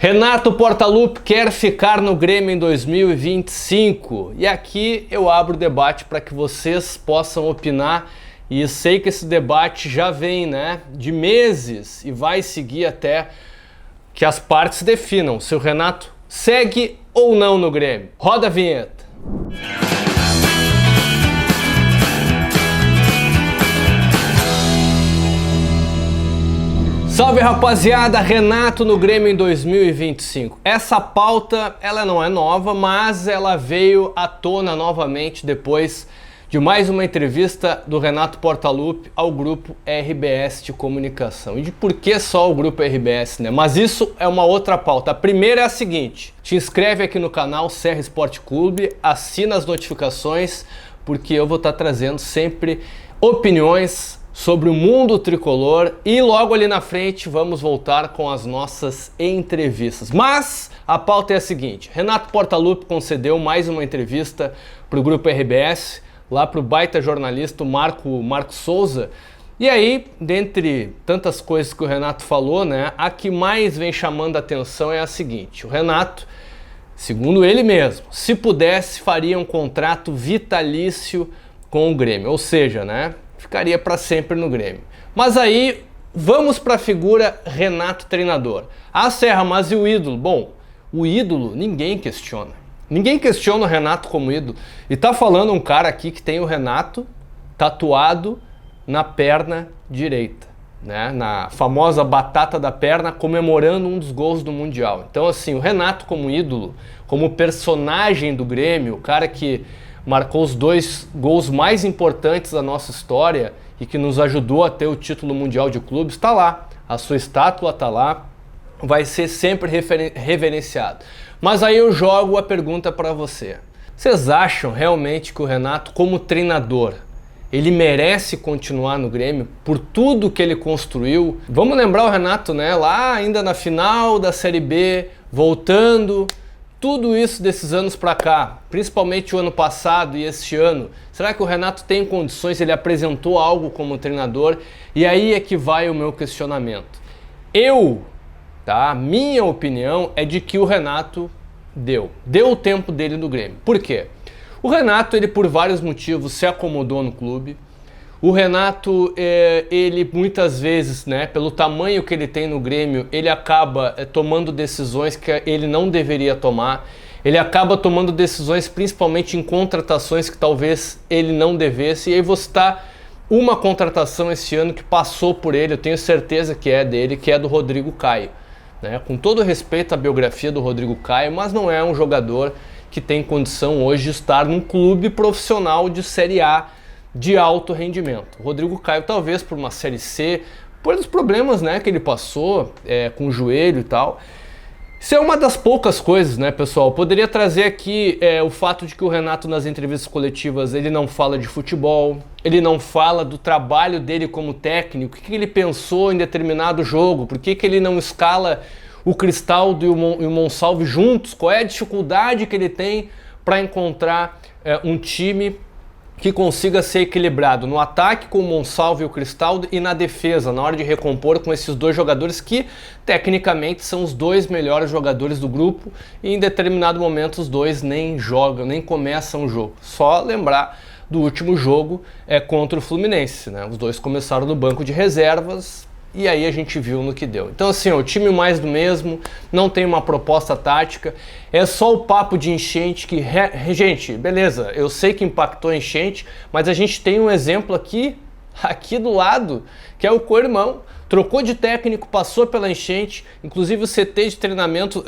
Renato Portaluppi quer ficar no Grêmio em 2025 e aqui eu abro o debate para que vocês possam opinar e sei que esse debate já vem, de meses e vai seguir até que as partes definam se o Renato segue ou não no Grêmio. Roda a vinheta. Salve rapaziada, Renato no Grêmio em 2025. Essa pauta, ela não é nova, mas ela veio à tona novamente depois de mais uma entrevista do Renato Portaluppi ao grupo RBS de comunicação. E de por que só o grupo RBS, Mas isso é uma outra pauta. A primeira é a seguinte: te inscreve aqui no canal CR Sport Clube, assina as notificações, porque eu vou estar trazendo sempre opiniões sobre o mundo tricolor e logo ali na frente vamos voltar com as nossas entrevistas. Mas a pauta é a seguinte: Renato Portaluppi concedeu mais uma entrevista para o grupo RBS, lá para o baita jornalista Marco Souza. E aí, dentre tantas coisas que o Renato falou, a que mais vem chamando a atenção é a seguinte: o Renato, segundo ele mesmo, se pudesse, faria um contrato vitalício com o Grêmio, ou seja, ficaria para sempre no Grêmio. Mas aí, vamos para a figura Renato treinador. Ah, Serra, mas e o ídolo? Bom, o ídolo ninguém questiona. Ninguém questiona o Renato como ídolo. E tá falando um cara aqui que tem o Renato tatuado na perna direita, na famosa batata da perna, comemorando um dos gols do Mundial. Então, assim, o Renato como ídolo, como personagem do Grêmio, o cara que marcou os 2 gols mais importantes da nossa história e que nos ajudou a ter o título mundial de clubes, está lá. A sua estátua está lá, vai ser sempre reverenciado. Mas aí eu jogo a pergunta para você. Vocês acham realmente que o Renato, como treinador, ele merece continuar no Grêmio por tudo que ele construiu? Vamos lembrar o Renato, lá ainda na final da Série B, voltando. Tudo isso desses anos para cá, principalmente o ano passado e este ano, será que o Renato tem condições? Ele apresentou algo como treinador? E aí é que vai o meu questionamento. Minha opinião é de que o Renato deu o tempo dele no Grêmio. Por quê? O Renato, ele por vários motivos se acomodou no clube. O Renato, ele muitas vezes, pelo tamanho que ele tem no Grêmio, ele acaba tomando decisões que ele não deveria tomar. Ele acaba tomando decisões principalmente em contratações que talvez ele não devesse. E aí vou citar uma contratação esse ano que passou por ele, eu tenho certeza que é dele, que é do Rodrigo Caio. Com todo respeito à biografia do Rodrigo Caio, mas não é um jogador que tem condição hoje de estar num clube profissional de Série A, de alto rendimento. O Rodrigo Caio, talvez por uma Série C, por os problemas que ele passou com o joelho e tal. Isso é uma das poucas coisas, pessoal? Eu poderia trazer aqui o fato de que o Renato, nas entrevistas coletivas, ele não fala de futebol, ele não fala do trabalho dele como técnico, o que ele pensou em determinado jogo, por que ele não escala o Cristaldo e o Monsalve juntos, qual é a dificuldade que ele tem para encontrar um time que consiga ser equilibrado no ataque com o Monsalve e o Cristaldo e na defesa, na hora de recompor com esses 2 jogadores que tecnicamente são os 2 melhores jogadores do grupo e em determinado momento os 2 nem jogam, nem começam o jogo. Só lembrar do último jogo contra o Fluminense, Os 2 começaram no banco de reservas e aí a gente viu no que deu. Então assim, o time mais do mesmo, não tem uma proposta tática, é só o papo de enchente que... Gente, beleza, eu sei que impactou a enchente, mas a gente tem um exemplo aqui do lado, que é o co-irmão. Trocou de técnico, passou pela enchente, inclusive o CT de treinamento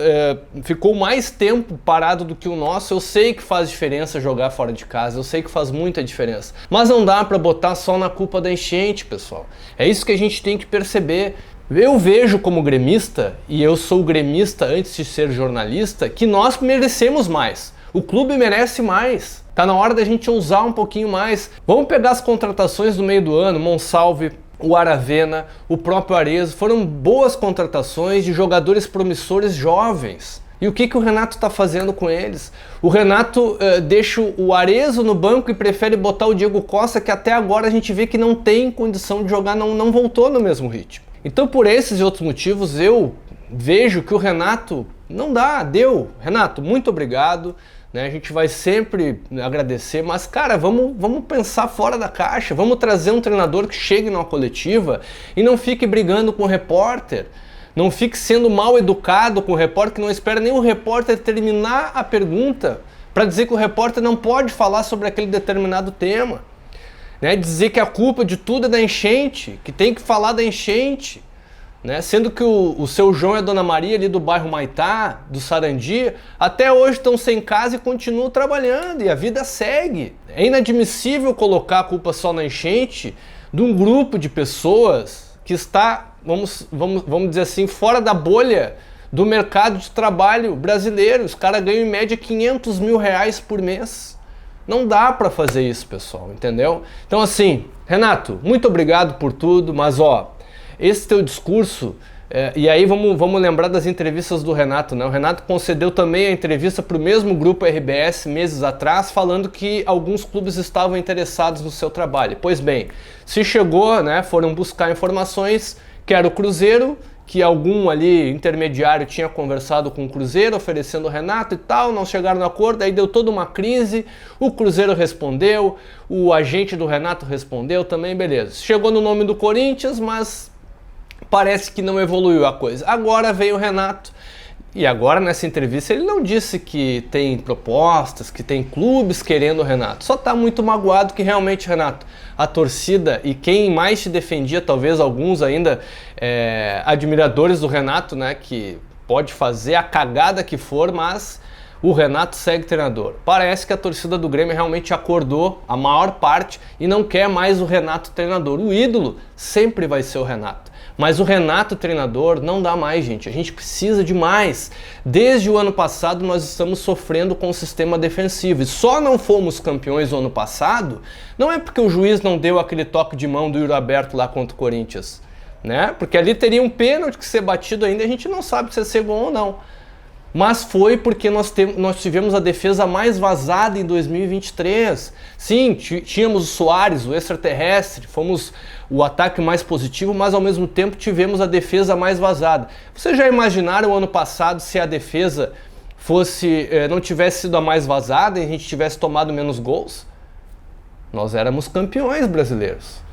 ficou mais tempo parado do que o nosso. Eu sei que faz diferença jogar fora de casa, eu sei que faz muita diferença, mas não dá para botar só na culpa da enchente, pessoal. É isso que a gente tem que perceber. Eu vejo como gremista, e eu sou gremista antes de ser jornalista, que nós merecemos mais. O clube merece mais. Tá na hora da gente ousar um pouquinho mais. Vamos pegar as contratações do meio do ano, Monsalve, o Aravena, o próprio Arezzo, foram boas contratações de jogadores promissores jovens. E o que o Renato está fazendo com eles? O Renato deixa o Arezzo no banco e prefere botar o Diego Costa, que até agora a gente vê que não tem condição de jogar, não voltou no mesmo ritmo. Então, por esses e outros motivos, eu vejo que o Renato não dá, deu. Renato, muito obrigado, né? A gente vai sempre agradecer, mas cara, vamos pensar fora da caixa, vamos trazer um treinador que chegue numa coletiva e não fique brigando com o repórter, não fique sendo mal educado com o repórter, que não espera nem o repórter terminar a pergunta para dizer que o repórter não pode falar sobre aquele determinado tema, né? Dizer que a culpa de tudo é da enchente, que tem que falar da enchente, né? Sendo que o seu João e a Dona Maria ali do bairro Maitá, do Sarandi, até hoje estão sem casa e continuam trabalhando e a vida segue. É inadmissível colocar a culpa só na enchente de um grupo de pessoas que está, vamos dizer assim, fora da bolha do mercado de trabalho brasileiro. Os caras ganham em média 500 mil reais por mês. Não dá para fazer isso, pessoal, entendeu? Então assim, Renato, muito obrigado por tudo, mas ó, esse teu discurso, e aí vamos lembrar das entrevistas do Renato, né? O Renato concedeu também a entrevista para o mesmo grupo RBS meses atrás, falando que alguns clubes estavam interessados no seu trabalho. Pois bem, se chegou, né, foram buscar informações que era o Cruzeiro, que algum ali intermediário tinha conversado com o Cruzeiro, oferecendo o Renato e tal, não chegaram no acordo, aí deu toda uma crise, o Cruzeiro respondeu, o agente do Renato respondeu também, beleza. Chegou no nome do Corinthians, mas parece que não evoluiu a coisa. Agora veio o Renato, e agora nessa entrevista ele não disse que tem propostas, que tem clubes querendo o Renato. Só está muito magoado que realmente, Renato, a torcida e quem mais te defendia, talvez alguns ainda admiradores do Renato, né, que pode fazer a cagada que for, mas o Renato segue treinador. Parece que a torcida do Grêmio realmente acordou, a maior parte, e não quer mais o Renato treinador. O ídolo sempre vai ser o Renato. Mas o Renato treinador não dá mais, gente. A gente precisa de mais. Desde o ano passado nós estamos sofrendo com o sistema defensivo. E só não fomos campeões no ano passado, não é porque o juiz não deu aquele toque de mão do Yuri Alberto lá contra o Corinthians, né? Porque ali teria um pênalti que ser batido ainda, a gente não sabe se é ser gol ou não. Mas foi porque nós tivemos a defesa mais vazada em 2023. Sim, tínhamos o Soares, o extraterrestre, fomos o ataque mais positivo, mas ao mesmo tempo tivemos a defesa mais vazada. Vocês já imaginaram o ano passado se a defesa não tivesse sido a mais vazada e a gente tivesse tomado menos gols? Nós éramos campeões brasileiros.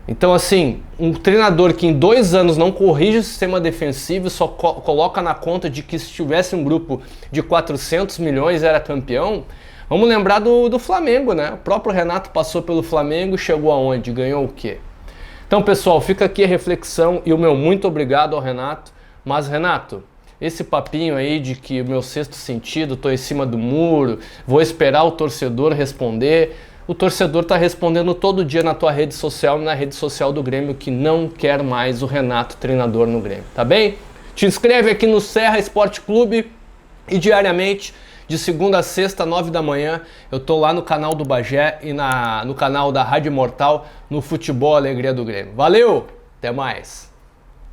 Então assim, um treinador que em 2 anos não corrige o sistema defensivo, só coloca na conta de que se tivesse um grupo de 400 milhões era campeão, vamos lembrar do Flamengo, né? O próprio Renato passou pelo Flamengo e chegou aonde? Ganhou o quê? Então pessoal, fica aqui a reflexão e o meu muito obrigado ao Renato. Mas Renato, esse papinho aí de que o meu sexto sentido, tô em cima do muro, vou esperar o torcedor responder... O torcedor está respondendo todo dia na tua rede social e na rede social do Grêmio que não quer mais o Renato treinador no Grêmio, tá bem? Te inscreve aqui no Serra Esporte Clube e diariamente, de segunda a sexta, 9 da manhã, eu tô lá no canal do Bagé e no canal da Rádio Imortal, no Futebol Alegria do Grêmio. Valeu, até mais!